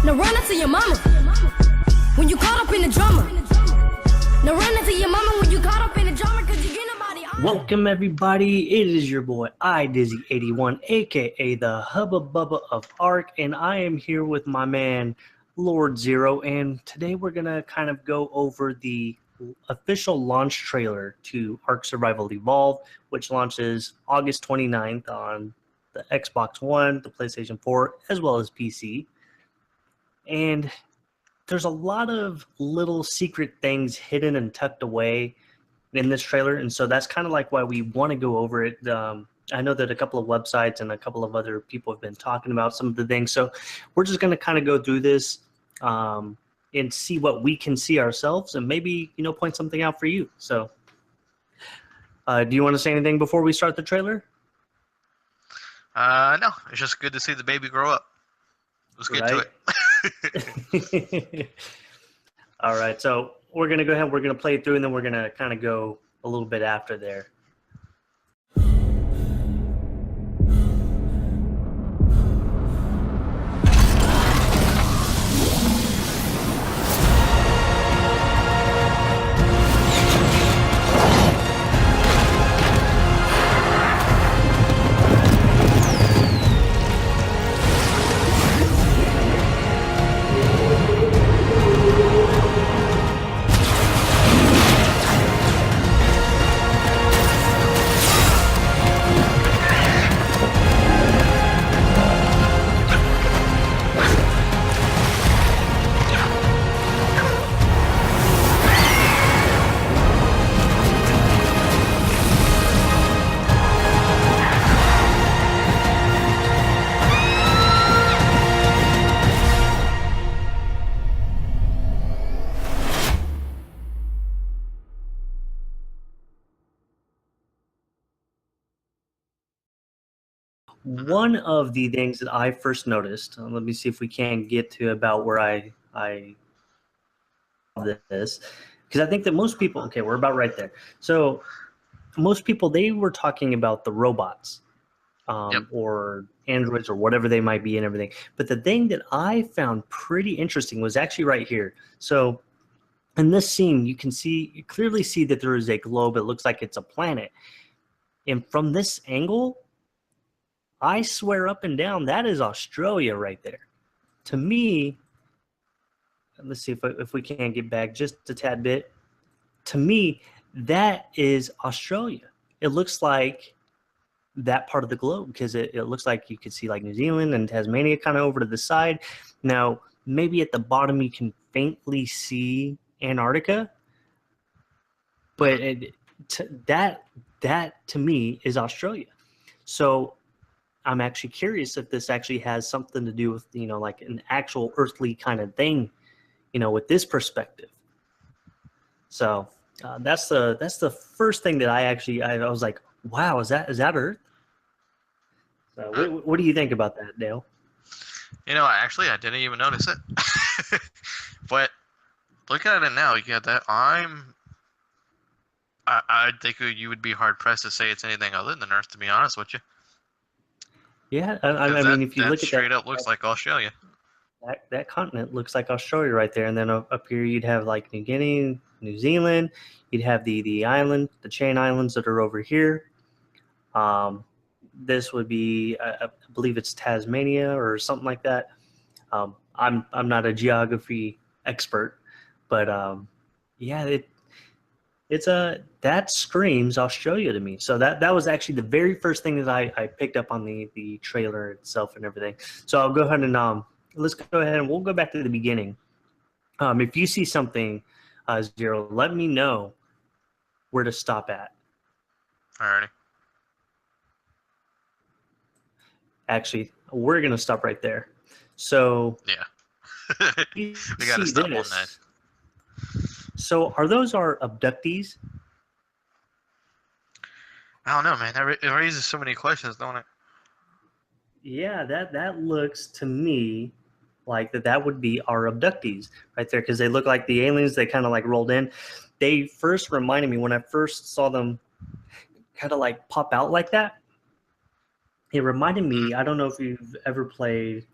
Now run into your mama when you caught up in the drama. Now run into your mama when you caught up in the drama, cause you get nobody. Welcome everybody, it is your boy iDizzy81, aka the Hubba Bubba of Ark, and I am here with my man Lord Zero, and today we're gonna kind of go over the official launch trailer to Ark Survival Evolved, which launches August 29th on the Xbox One, the PlayStation 4, as well as PC. And there's a lot of little secret things hidden and tucked away in this trailer, and so that's kind of like why we want to go over it. I know that a couple of websites and a couple of other people have been talking about some of the things, so we're just going to kind of go through this and see what we can see ourselves, and maybe point something out for you. So, do you want to say anything before we start the trailer? No, it's just good to see the baby grow up. Let's get to it. All right, so we're going to go ahead, we're going to play it through, and then we're going to kind of go a little bit after there. One of the things that I first noticed, let me see if we can get to about where I this, because I think that most people, okay, we're about right there. So most people, they were talking about the robots or androids or whatever they might be and everything. But the thing that I found pretty interesting was actually right here. So in this scene, you clearly see that there is a globe. It looks like it's a planet. And from this angle, I swear up and down, that is Australia right there. To me, let's see if we can get back just a tad bit. To me, that is Australia. It looks like that part of the globe, because it looks like you could see like New Zealand and Tasmania kind of over to the side. Now, maybe at the bottom you can faintly see Antarctica, but that to me is Australia. So I'm actually curious if this actually has something to do with, like an actual earthly kind of thing, with this perspective. So that's the first thing that I was like, wow, is that Earth? So what do you think about that, Dale? I didn't even notice it. But looking at it now, yeah, that I think you would be hard pressed to say it's anything other than Earth, to be honest with you. Yeah, I mean, if you look at that, straight up looks like Australia. That continent looks like Australia right there, and then up here you'd have like New Guinea, New Zealand. You'd have the island, the chain islands that are over here. This would be, I believe it's Tasmania or something like that. I'm not a geography expert, but yeah, that screams Australia to me. So that was actually the very first thing that I picked up on the trailer itself and everything. So I'll go ahead and let's go ahead and we'll go back to the beginning. If you see something, Zero, let me know where to stop at. Alrighty. Actually, we're gonna stop right there. So yeah, we gotta stop on that. So are those our abductees? I don't know, man. It raises so many questions, don't it? Yeah, that looks to me like that would be our abductees right there, because they look like the aliens. They kind of like rolled in. They first reminded me when I first saw them kind of like pop out like that. It reminded me, I don't know if you've ever played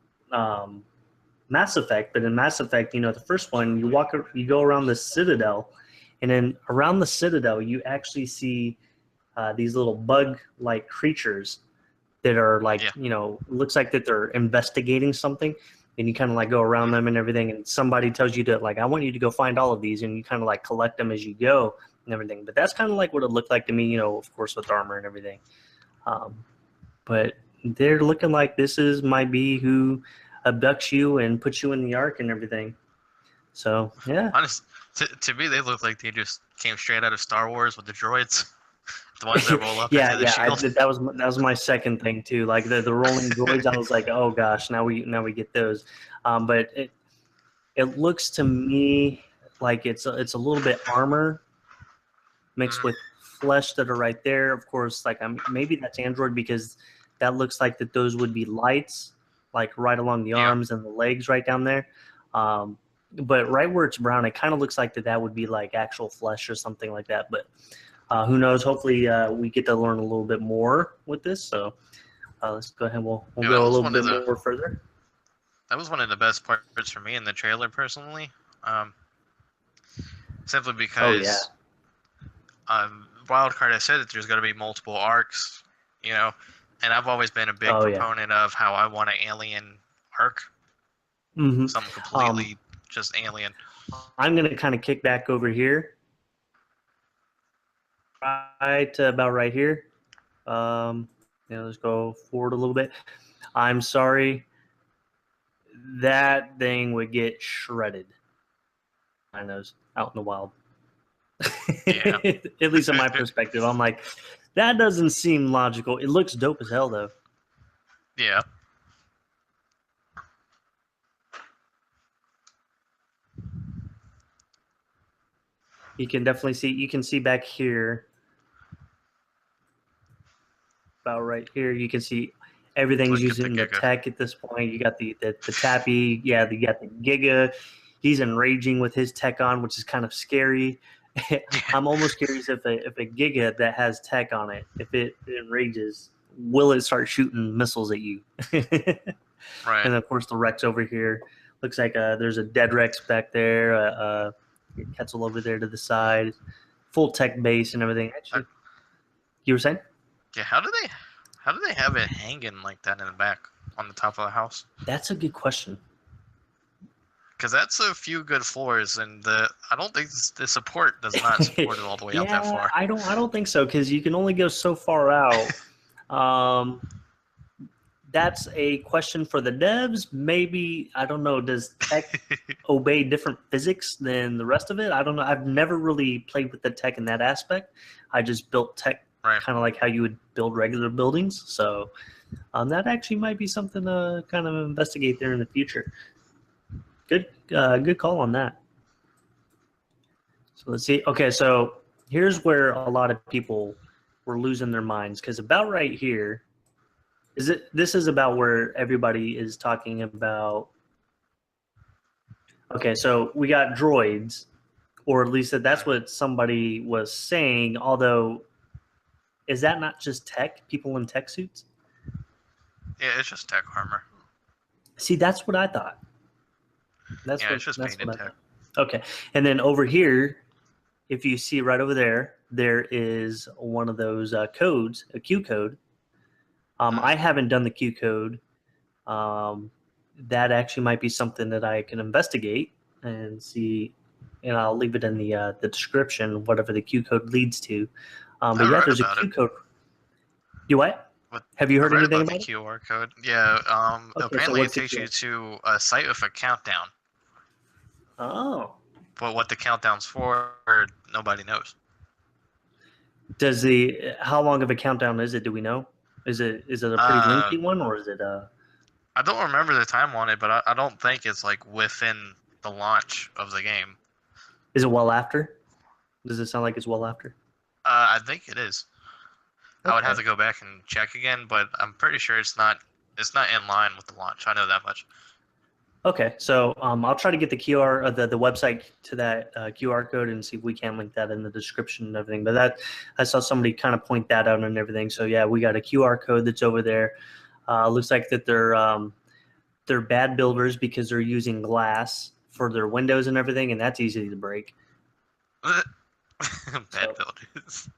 Mass Effect, but in Mass Effect, the first one, you go around the Citadel, and then around the Citadel, you actually see these little bug-like creatures that are like, Yeah. looks like that they're investigating something, and you kind of like go around them and everything, and somebody tells you to like, I want you to go find all of these, and you kind of like collect them as you go and everything. But that's kind of like what it looked like to me, of course with armor and everything. But they're looking like might be who abducts you and puts you in the ark and everything. So yeah. Honest, to me, they look like they just came straight out of Star Wars with the droids, the ones that roll up into the shield. That was my second thing too. Like the rolling droids, I was like, oh gosh, now we get those. But it looks to me like it's a little bit armor mixed with flesh that are right there. Of course, like maybe that's Android because that looks like that those would be lights, like right along the arms and the legs right down there. But right where it's brown, it kind of looks like that would be like actual flesh or something like that. But who knows? Hopefully, we get to learn a little bit more with this. So let's go ahead. We'll go a little bit more further. That was one of the best parts for me in the trailer, personally. Simply because Wildcard has said that there's going to be multiple arcs, and I've always been a big proponent of how I want an alien arc. Mm-hmm. Something completely just alien. I'm going to kind of kick back over here. Right about right here. Let's go forward a little bit. I'm sorry. That thing would get shredded. I know, out in the wild. Yeah. At least in my perspective, I'm like, that doesn't seem logical. It looks dope as hell, though. Yeah. You can definitely see. You can see back here, about right here. You can see everything's using the tech at this point. You got the Tappy. Yeah, you got the Giga. He's enraging with his tech on, which is kind of scary. I'm almost curious if a Giga that has tech on it, if it enrages, will it start shooting missiles at you? Right. And of course the Rex over here looks like there's a dead Rex back there. Quetzal over there to the side, full tech base and everything. Actually, you were saying? Yeah. How do they have it hanging like that in the back on the top of the house? That's a good question. Because that's a few good floors, and I don't think the support does not support it all the way out that far. I don't think so, because you can only go so far out. That's a question for the devs. Maybe, I don't know, does tech obey different physics than the rest of it? I don't know. I've never really played with the tech in that aspect. I just built tech kind of like how you would build regular buildings. So that actually might be something to kind of investigate there in the future. Good call on that. So let's see. Okay, so here's where a lot of people were losing their minds, because about right here, this is about where everybody is talking about. Okay, so we got droids, or at least that's what somebody was saying. Although, is that not just tech? People in tech suits? Yeah, it's just tech armor. See, that's what I thought. It's just painted tech. Okay, and then over here, if you see right over there, there is one of those codes, a Q code. I haven't done the Q code. That actually might be something that I can investigate and see, and I'll leave it in the description, whatever the Q code leads to. But yeah, there's a Q code. You what? Have you heard anything about the QR code? Yeah. Apparently, it takes you to a site with a countdown. Oh. But what the countdown's for, nobody knows. How long of a countdown is it? Do we know? Is it a pretty lengthy one, or is it I don't remember the time on it, but I don't think it's like within the launch of the game. Is it well after? Does it sound like it's well after? I think it is. Okay. I would have to go back and check again, but I'm pretty sure it's not in line with the launch. I know that much. Okay, so I'll try to get the the website to that QR code and see if we can link that in the description and everything. But I saw somebody kind of point that out and everything. So yeah, we got a QR code that's over there. Looks like that they're they're bad builders because they're using glass for their windows and everything, and that's easy to break. Bad builders.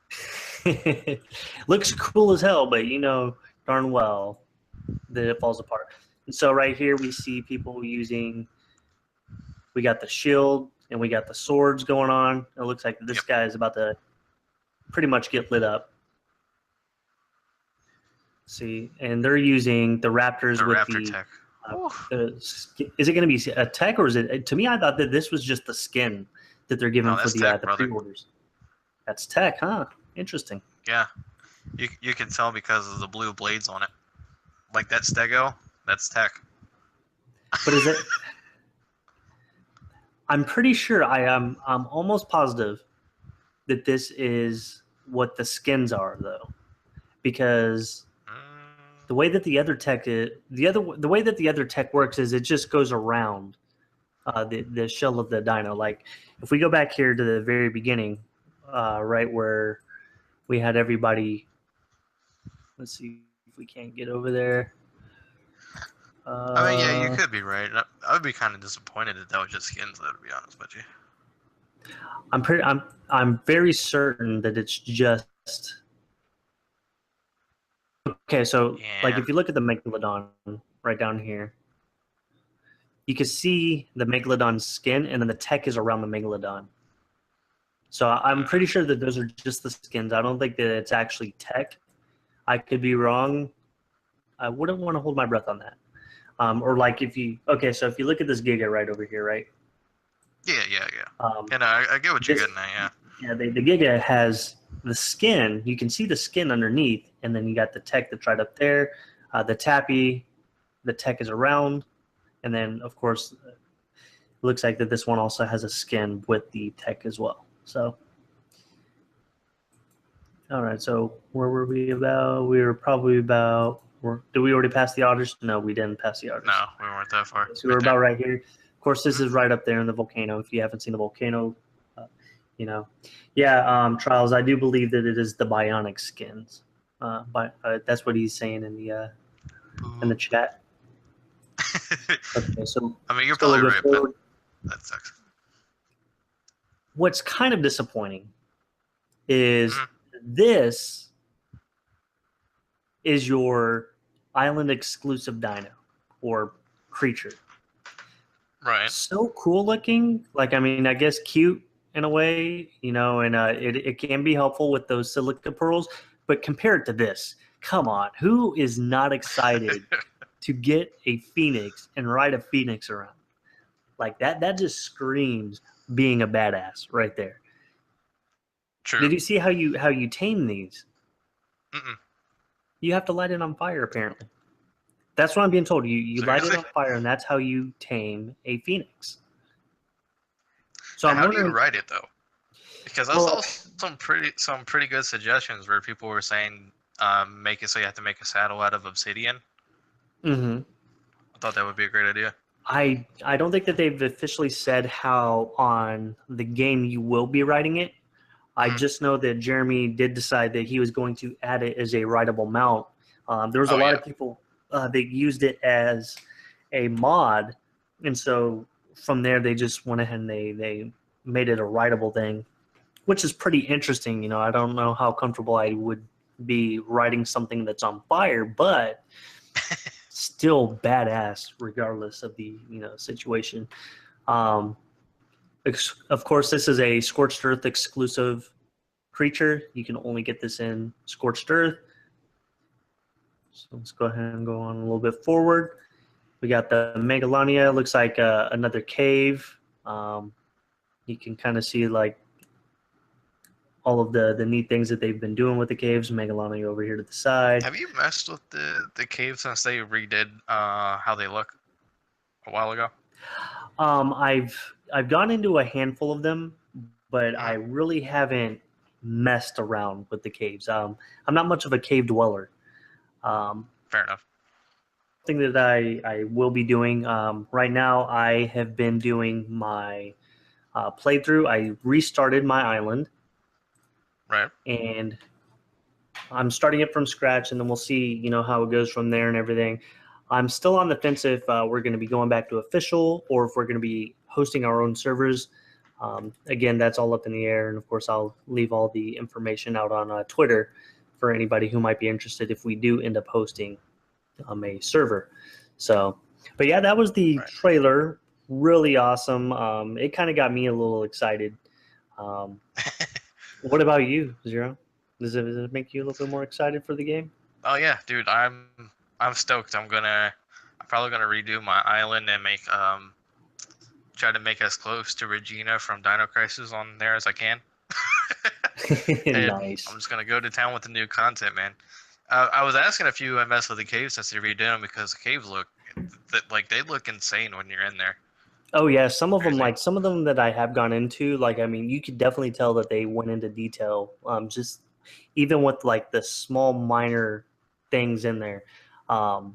Looks cool as hell, but you know darn well that it falls apart. And so right here we see people using. We got the shield and we got the swords going on. It looks like this guy is about to pretty much get lit up. See, and they're using the Raptors with Raptor the tech. is it going to be a tech, or is it? To me, I thought that this was just the skin that they're giving for the pre-orders. That's tech, huh? Interesting. Yeah, you can tell because of the blue blades on it. Like that stego, that's tech. But is it? I'm pretty sure. I'm almost positive that this is what the skins are, though, because the way that the other tech is, the way that the other tech works is it just goes around the shell of the dino. Like if we go back here to the very beginning, right where we had everybody. Let's see if we can't get over there. I mean, yeah, you could be right. I would be kind of disappointed if that was just skins, though, to be honest with you. I'm very certain that it's just. Okay, so like if you look at the Megalodon right down here, you can see the Megalodon skin, and then the tech is around the Megalodon. So I'm pretty sure that those are just the skins. I don't think that it's actually tech. I could be wrong. I wouldn't want to hold my breath on that. Or like if you so if you look at this Giga right over here, right? Yeah. And I get what you're getting at, yeah. Yeah, the Giga has the skin. You can see the skin underneath, and then you got the tech that's right up there. The Tappy, the tech is around, and then of course, it looks like that this one also has a skin with the tech as well. So, all right. So where were we about? We were probably about. Did we already pass the otters? No, we didn't pass the otters. No, we weren't that far. So we're about right here. Of course, this is right up there in the volcano. If you haven't seen the volcano, Trials. I do believe that it is the bionic skins. That's what he's saying in the chat. Okay, so I mean, you're probably right, forward. But that sucks. What's kind of disappointing is this is your island exclusive dino or creature. Right. So cool looking. Like, I mean, I guess cute in a way, and it can be helpful with those silica pearls. But compare it to this. Come on. Who is not excited to get a phoenix and ride a phoenix around? Like that just screams being a badass right there. True. Did you see how you tame these? Mm-mm. You have to light it on fire, apparently. That's what I'm being told. You light it on fire, and that's how you tame a phoenix. So how do you ride it though? Because I saw some pretty good suggestions where people were saying make it so you have to make a saddle out of obsidian. Mm-hmm. I thought that would be a great idea. I don't think that they've officially said how on the game you will be riding it. I just know that Jeremy did decide that he was going to add it as a rideable mount. There was a lot of people that used it as a mod, and so from there they just went ahead and they made it a rideable thing, which is pretty interesting. I don't know how comfortable I would be riding something that's on fire, but still badass regardless of the situation. Of course, this is a Scorched Earth exclusive creature. You can only get this in Scorched Earth. So let's go ahead and go on a little bit forward. We got the Megalania. Looks like another cave. You can kind of see like all of the neat things that they've been doing with the caves. Megalania over here to the side. Have you messed with the caves since they redid how they look a while ago? I've gone into a handful of them, but I really haven't messed around with the caves. I'm not much of a cave dweller. Fair enough. Thing that I will be doing right now, I have been doing my playthrough. I restarted my island. Right. And I'm starting it from scratch, and then we'll see, how it goes from there and everything. I'm still on the fence if we're going to be going back to official or if we're going to be hosting our own servers. Again, that's all up in the air, and of course, I'll leave all the information out on Twitter for anybody who might be interested if we do end up hosting a server. So, but yeah, that was the trailer. Really awesome. It kind of got me a little excited. What about you, Zero? Does it make you a little bit more excited for the game? Oh yeah, dude, I'm stoked. I'm probably gonna redo my island and make try to make as close to Regina from Dino Crisis on there as I can. Nice. I'm just gonna go to town with the new content, man. I was asking if you mess with the caves since you redid them because the caves look like they look insane when you're in there. Oh yeah, some of them, like some of them that I have gone into, like I mean, you could definitely tell that they went into detail. Just even with like the small minor things in there. I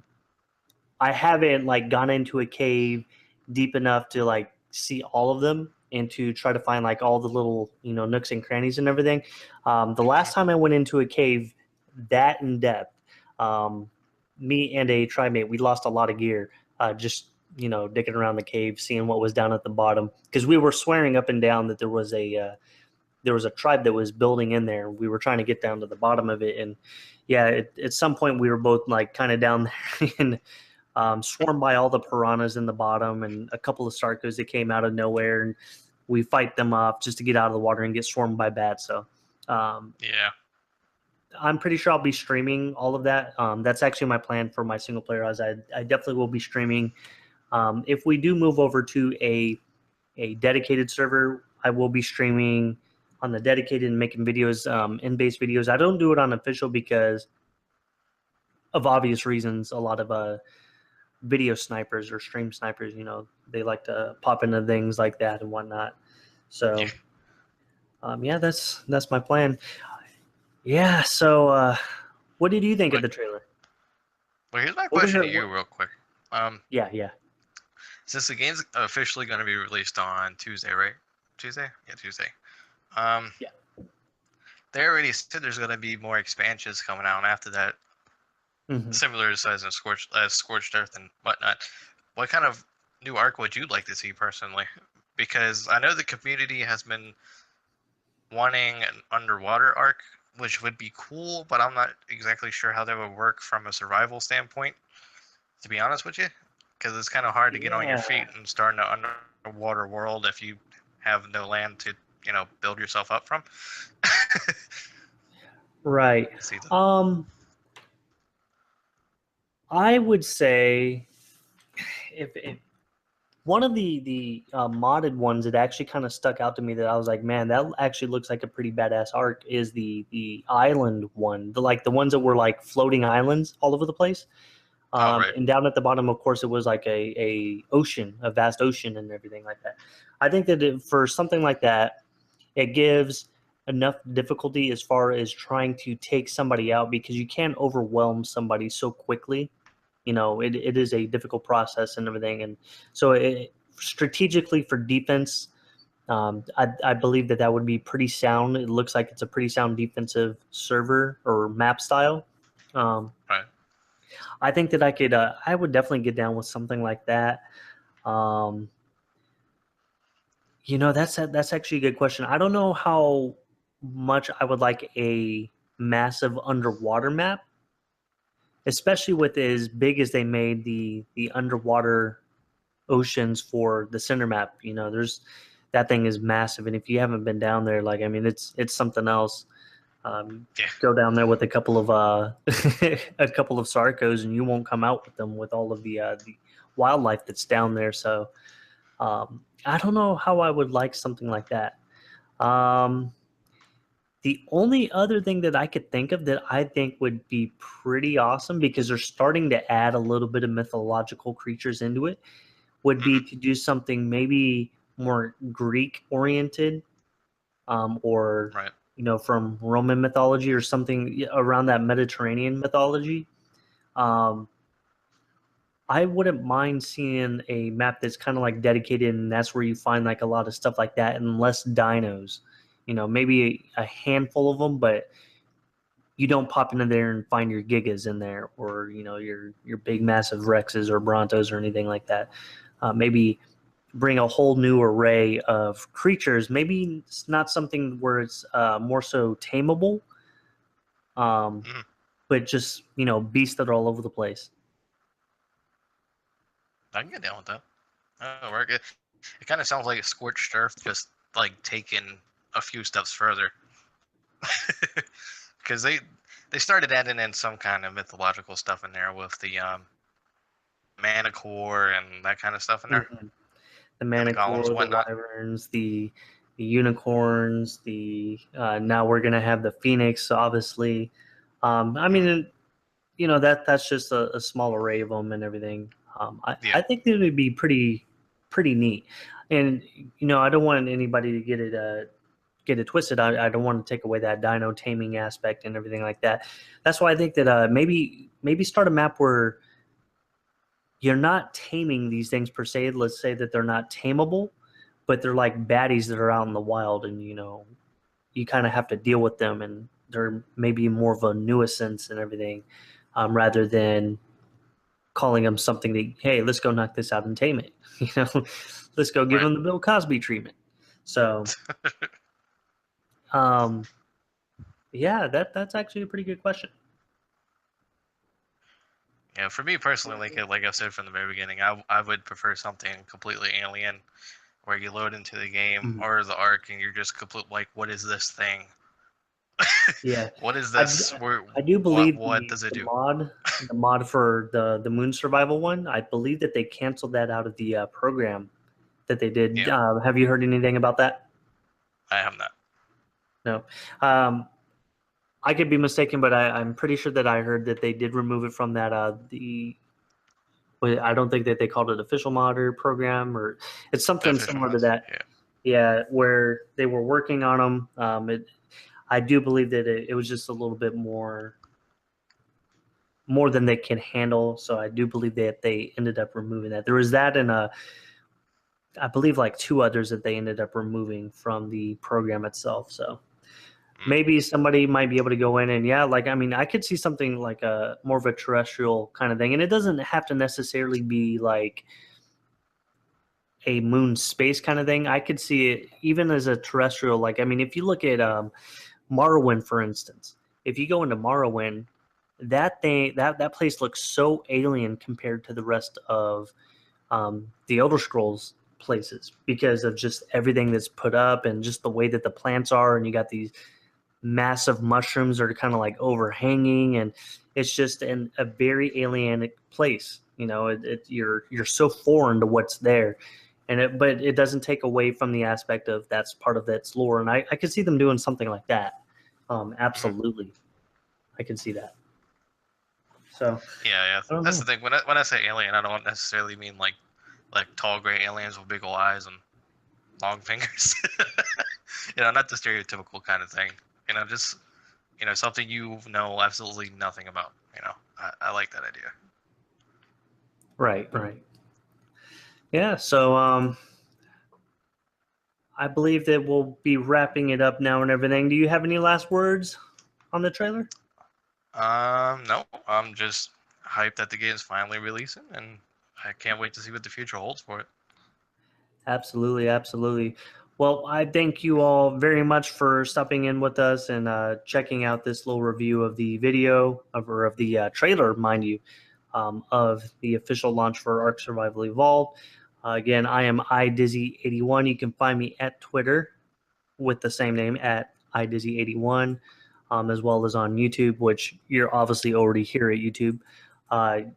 haven't like gone into a cave deep enough to like see all of them and to try to find like all the little nooks and crannies and everything. The last time I went into a cave that in depth, me and a tri-mate, we lost a lot of gear just digging around the cave, seeing what was down at the bottom, because we were swearing up and down that there was a tribe that was building in there. We were trying to get down to the bottom of it, and yeah, at some point we were both like kind of down there and swarmed by all the piranhas in the bottom and a couple of sarcos that came out of nowhere, and we fight them off just to get out of the water and get swarmed by bats. So yeah, I'm pretty sure I'll be streaming all of that. That's actually my plan for my single player. As I definitely will be streaming. If we do move over to a dedicated server, I will be streaming on the dedicated and making videos, in-base videos. I don't do it on official because of obvious reasons. A lot of video snipers or stream snipers, they like to pop into things like that and whatnot. So, yeah, that's my plan. Yeah. So, what did you think of the trailer? Well, here's my question to you, real quick. Yeah. Since the game's officially going to be released on Tuesday, right? Tuesday? Yeah, Tuesday. Yeah. They already said there's going to be more expansions coming out after that, similar to size of Scorched Earth and whatnot. What kind of new arc would you like to see personally? Because I know the community has been wanting an underwater arc, which would be cool, but I'm not exactly sure how that would work from a survival standpoint, to be honest with you. Because it's kind of hard to get on your feet and start an underwater world if you have no land to, build yourself up from. Right. I would say if one of the modded ones that actually kind of stuck out to me that I was like, man, that actually looks like a pretty badass arc is the island one, the ones that were like floating islands all over the place. Right. And down at the bottom, of course, it was like a vast ocean and everything like that. I think that for something like that, it gives enough difficulty as far as trying to take somebody out, because you can't overwhelm somebody so quickly. It is a difficult process and everything. And so strategically for defense, I believe that would be pretty sound. It looks like it's a pretty sound defensive server or map style. Right. I think that I would definitely get down with something like that. That's actually a good question. I don't know how much I would like a massive underwater map, especially with as big as they made the underwater oceans for the center map. That thing is massive, and if you haven't been down there, it's something else. Go down there with a couple of sarcos, and you won't come out with them with all of the wildlife that's down there. So I don't know how I would like something like that. The only other thing that I could think of that I think would be pretty awesome, because they're starting to add a little bit of mythological creatures into it, would be to do something maybe more Greek oriented, or right. From Roman mythology or something around that Mediterranean mythology. I wouldn't mind seeing a map that's kind of like dedicated, and that's where you find like a lot of stuff like that, and less dinos. Maybe a handful of them, but you don't pop into there and find your Gigas in there, or your big massive Rexes or Brontos or anything like that. Maybe bring a whole new array of creatures. Maybe it's not something where it's more so tameable, but just beasts that are all over the place. I can get down with that. That'll work. It kind of sounds like a Scorched Earth, just like taking a few steps further. Because they started adding in some kind of mythological stuff in there with the Manticore and that kind of stuff in there. Mm-hmm. The Manticore, the Wyverns, the Unicorns, now we're gonna have the Phoenix, obviously. I mean, that's just a small array of them and everything. I think it would be pretty neat. And I don't want anybody to get it twisted. I don't want to take away that dino taming aspect and everything like that. That's why I think that maybe start a map where you're not taming these things per se. Let's say that they're not tameable, but they're like baddies that are out in the wild, and you kind of have to deal with them, and they're maybe more of a nuisance and everything, rather than calling them something that, hey, let's go knock this out and tame it. Let's go give them the Bill Cosby treatment. So, yeah, that's actually a pretty good question. Yeah, for me personally, like I said from the very beginning, I would prefer something completely alien, where you load into the game or the Ark and you're just complete like, what is this thing? Yeah. What is this? I do believe what does it do? The mod for the Moon Survival one, I believe that they canceled that out of the program that they did. Yeah. Have you heard anything about that? I have not. No. I could be mistaken, but I'm pretty sure that I heard that they did remove it from that I don't think that they called it official modder program, or it's something similar to that. Yeah, where they were working on them. I do believe that it was just a little bit more than they can handle. So I do believe that they ended up removing that. There was that, and I believe like 2 others that they ended up removing from the program itself. So maybe somebody might be able to go in and I could see something like a more of a terrestrial kind of thing, and it doesn't have to necessarily be like a moon space kind of thing. I could see it even as a terrestrial. If you look at Morrowind, for instance, if you go into Morrowind, that place looks so alien compared to the rest of the Elder Scrolls places, because of just everything that's put up and just the way that the plants are, and you got these massive mushrooms that are kind of like overhanging, and it's just a very alienic place. You're so foreign to what's there, but it doesn't take away from the aspect of that's part of its lore, and I could see them doing something like that. Absolutely, I can see that. So yeah, that's the thing. When I say alien, I don't necessarily mean like tall gray aliens with big old eyes and long fingers. Not the stereotypical kind of thing. Just something you know absolutely nothing about. I like that idea. Right. Yeah. So I believe that we'll be wrapping it up now and everything. Do you have any last words on the trailer? No. I'm just hyped that the game's finally releasing, and I can't wait to see what the future holds for it. Absolutely. Well, I thank you all very much for stopping in with us and checking out this little review of the video of the trailer, mind you, of the official launch for Ark Survival Evolved. Again, I am iDizzy81. You can find me at Twitter with the same name, at iDizzy81, as well as on YouTube, which you're obviously already here at YouTube. I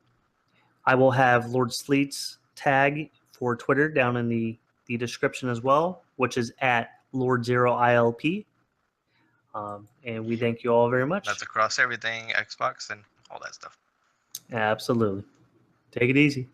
will have Lord Sleet's tag for Twitter down in the description as well, which is at Lord0ILP. And we thank you all very much. That's across everything, Xbox and all that stuff. Absolutely. Take it easy.